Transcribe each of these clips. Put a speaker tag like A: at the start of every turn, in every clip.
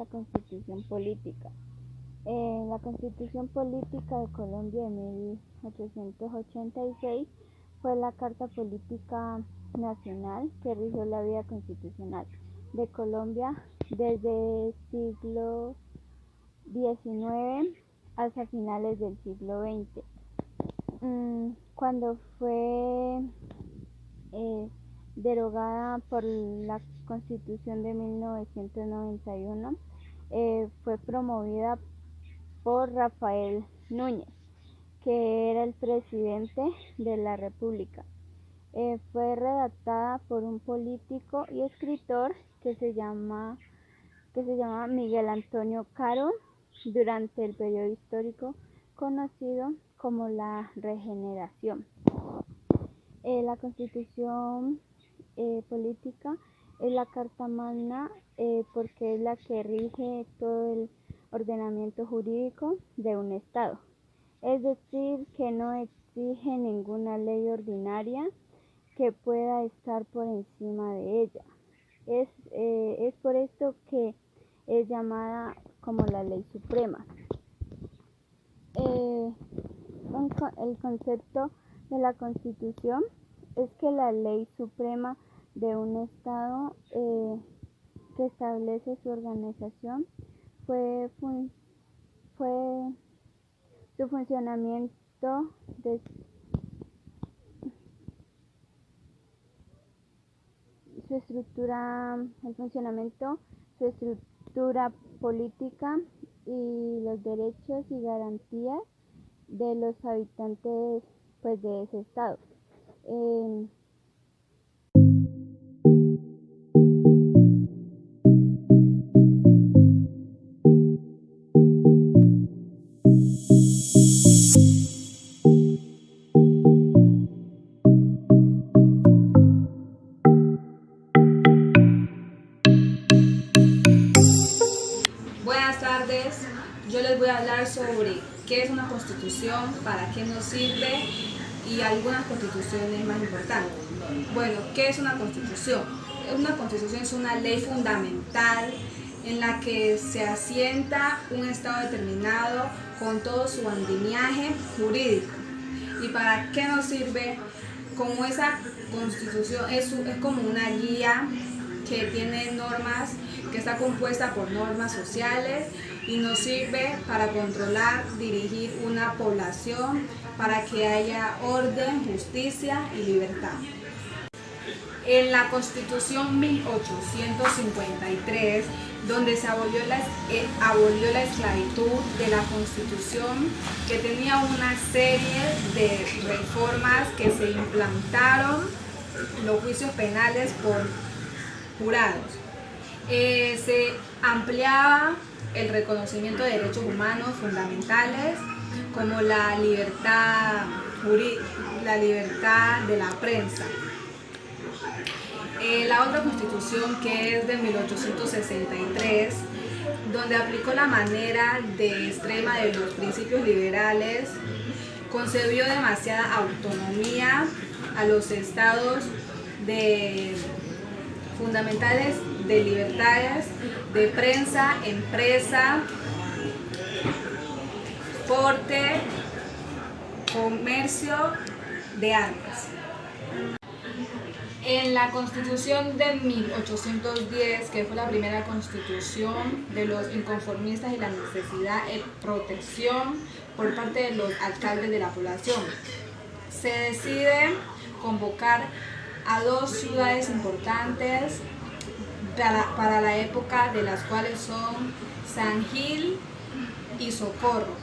A: la Constitución Política. La Constitución Política de Colombia de 1886 fue la Carta Política Nacional que rigió la vida constitucional de Colombia desde el siglo XIX hasta finales del siglo XX. Cuando fue derogada por la Constitución de 1991, fue promovida por Rafael Núñez, que era el presidente de la República. Fue redactada por un político y escritor que se llama Miguel Antonio Caro durante el periodo histórico conocido como la Regeneración. La Constitución Política es la Carta Magna porque es la que rige todo el ordenamiento jurídico de un Estado. Es decir, que no exige ninguna ley ordinaria que pueda estar por encima de ella. Es por esto que es llamada como la ley suprema. El concepto de la Constitución es que la ley suprema de un Estado que establece su organización su funcionamiento su estructura política y los derechos y garantías de los habitantes de ese estado.
B: Buenas tardes, yo les voy a hablar sobre qué es una constitución, para qué nos sirve y algunas constituciones más importantes. Bueno, ¿qué es una constitución? Una constitución es una ley fundamental en la que se asienta un estado determinado con todo su andamiaje jurídico. ¿Y para qué nos sirve? Como esa constitución es como una guía que tiene normas, que está compuesta por normas sociales y nos sirve para controlar, dirigir una población, para que haya orden, justicia y libertad. En la Constitución 1853, donde se abolió la esclavitud de la Constitución, que tenía una serie de reformas que se implantaron, los juicios penales por jurados. Se ampliaba el reconocimiento de derechos humanos fundamentales como la libertad de la prensa. La otra constitución, que es de 1863, donde aplicó la manera de extrema de los principios liberales, concebió demasiada autonomía a los estados fundamentales de libertades de prensa, empresa, porte, comercio de armas. En la Constitución de 1810, que fue la primera constitución de los inconformistas y la necesidad de protección por parte de los alcaldes de la población, se decide convocar a dos ciudades importantes para la época, de las cuales son San Gil y Socorro,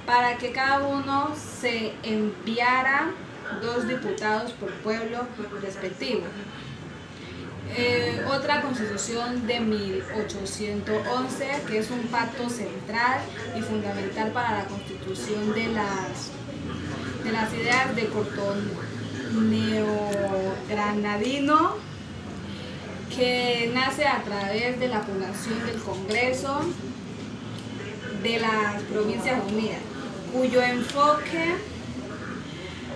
B: para que cada uno se enviara 2 diputados por pueblo respectivo. Otra constitución de 1811, que es un pacto central y fundamental para la constitución de las ideas de corto neogranadino, que nace a través de la población del Congreso de las Provincias Unidas, cuyo enfoque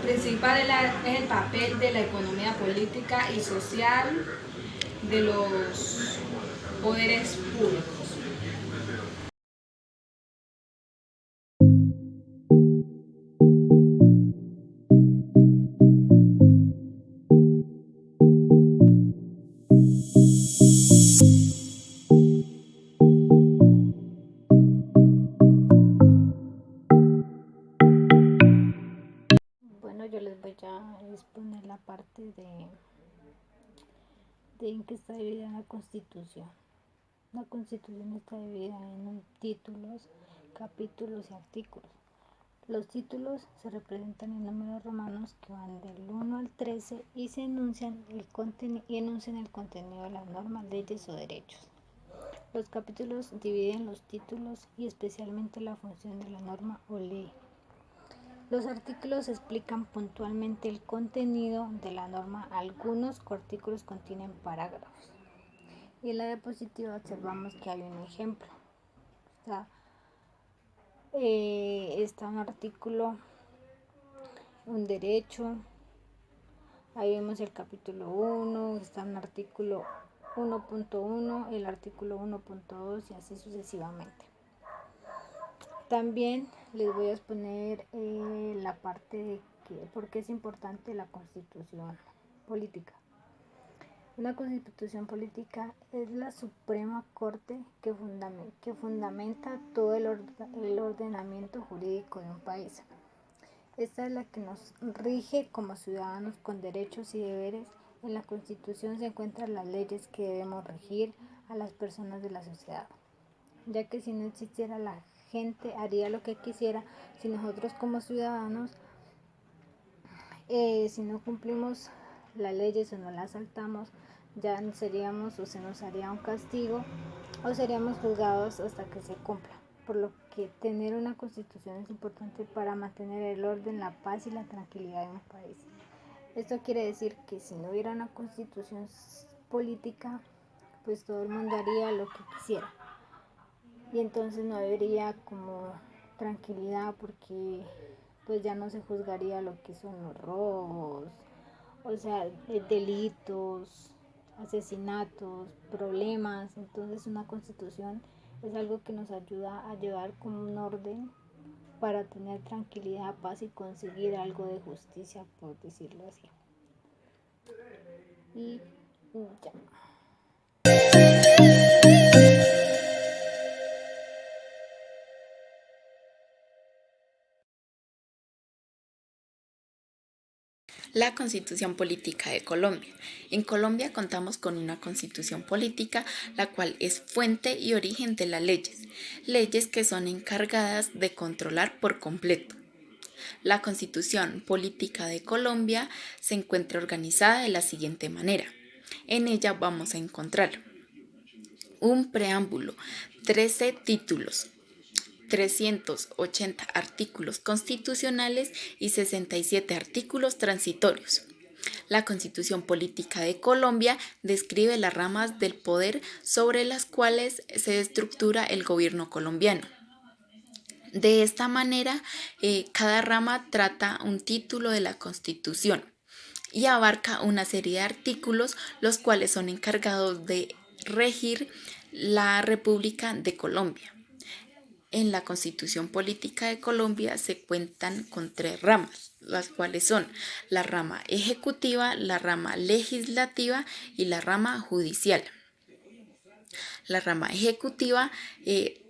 B: principal es el papel de la economía política y social de los poderes públicos.
C: la parte de en qué está dividida la Constitución. La Constitución está dividida en títulos, capítulos y artículos. Los títulos se representan en números romanos que van del 1 al 13 y se enuncian el contenido de las normas, leyes o derechos. Los capítulos dividen los títulos y especialmente la función de la norma o ley. Los artículos explican puntualmente el contenido de la norma. Algunos artículos contienen parágrafos. Y en la diapositiva observamos que hay un ejemplo. Está un artículo, un derecho. Ahí vemos el capítulo 1, está un artículo 1.1, el artículo 1.2 y así sucesivamente. También les voy a exponer la parte de por qué es importante la Constitución política. Una Constitución política es la Suprema Corte que fundamenta todo el ordenamiento jurídico de un país. Esta es la que nos rige como ciudadanos con derechos y deberes. En la Constitución se encuentran las leyes que debemos regir a las personas de la sociedad, ya que si no existiera la gente haría lo que quisiera. Si nosotros como ciudadanos, si no cumplimos las leyes o no las saltamos, ya seríamos o se nos haría un castigo o seríamos juzgados hasta que se cumpla. Por lo que tener una Constitución es importante para mantener el orden, la paz y la tranquilidad de un país. Esto quiere decir que si no hubiera una Constitución política, pues todo el mundo haría lo que quisiera. Y entonces no habría como tranquilidad porque pues ya no se juzgaría lo que son los robos, o sea, delitos, asesinatos, problemas. Entonces una Constitución es algo que nos ayuda a llevar como un orden para tener tranquilidad, paz y conseguir algo de justicia, por decirlo así. Y ya.
D: La Constitución Política de Colombia. En Colombia contamos con una constitución política, la cual es fuente y origen de las leyes que son encargadas de controlar por completo. La Constitución Política de Colombia se encuentra organizada de la siguiente manera. En ella vamos a encontrar un preámbulo, 13 títulos, 380 artículos constitucionales y 67 artículos transitorios. La Constitución Política de Colombia describe las ramas del poder sobre las cuales se estructura el gobierno colombiano. De esta manera, cada rama trata un título de la Constitución y abarca una serie de artículos los cuales son encargados de regir la República de Colombia. En la Constitución Política de Colombia se cuentan con 3 ramas, las cuales son la rama ejecutiva, la rama legislativa y la rama judicial. La rama ejecutiva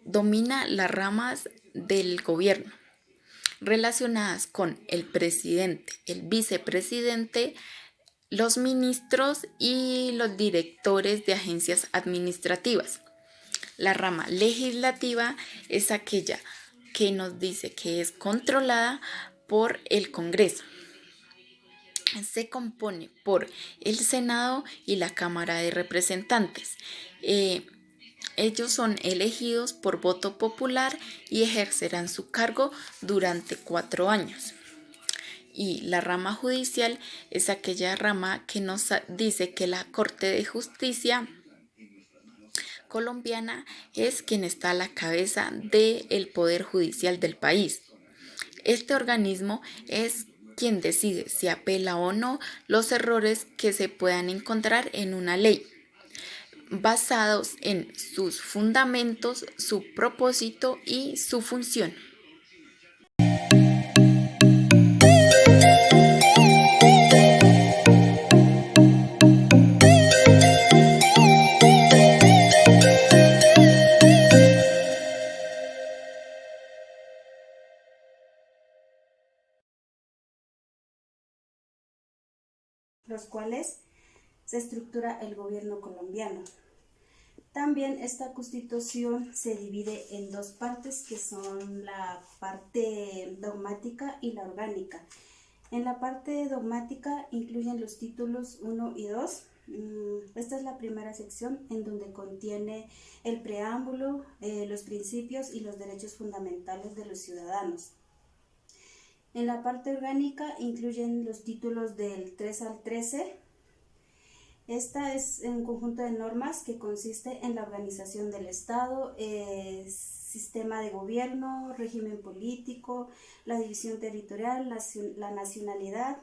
D: domina las ramas del gobierno relacionadas con el presidente, el vicepresidente, los ministros y los directores de agencias administrativas. La rama legislativa es aquella que nos dice que es controlada por el Congreso. Se compone por el Senado y la Cámara de Representantes. Ellos son elegidos por voto popular y ejercerán su cargo durante 4 años. Y la rama judicial es aquella rama que nos dice que la Corte de Justicia colombiana es quien está a la cabeza del poder judicial del país. Este organismo es quien decide si apela o no los errores que se puedan encontrar en una ley, basados en sus fundamentos, su propósito y su función.
E: los cuales se estructura el gobierno colombiano. También esta Constitución se divide en dos partes, que son la parte dogmática y la orgánica. En la parte dogmática incluyen los títulos 1 y 2. Esta es la primera sección, en donde contiene el preámbulo, los principios y los derechos fundamentales de los ciudadanos. En la parte orgánica incluyen los títulos del 3 al 13. Esta es un conjunto de normas que consiste en la organización del Estado, sistema de gobierno, régimen político, la división territorial, la nacionalidad,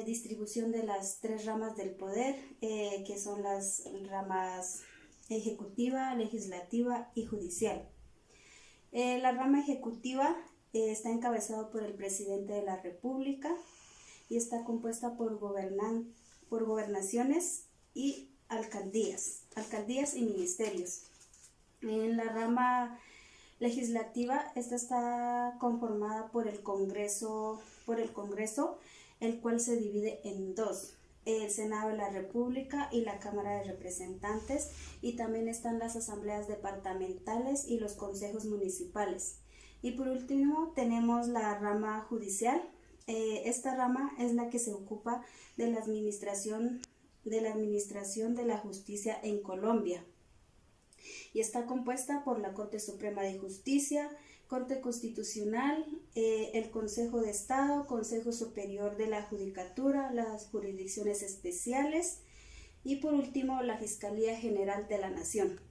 E: distribución de las tres ramas del poder, que son las ramas ejecutiva, legislativa y judicial. La rama ejecutiva está encabezada por el presidente de la República y está compuesta por gobernaciones y alcaldías y ministerios. En la rama legislativa, esta está conformada por el Congreso, el cual se divide en dos: el Senado de la República y la Cámara de Representantes, y también están las asambleas departamentales y los consejos municipales. Y por último tenemos la rama judicial. Esta rama es la que se ocupa de la administración de la justicia en Colombia, y está compuesta por la Corte Suprema de Justicia, Corte Constitucional, el Consejo de Estado, Consejo Superior de la Judicatura, las jurisdicciones especiales y por último la Fiscalía General de la Nación.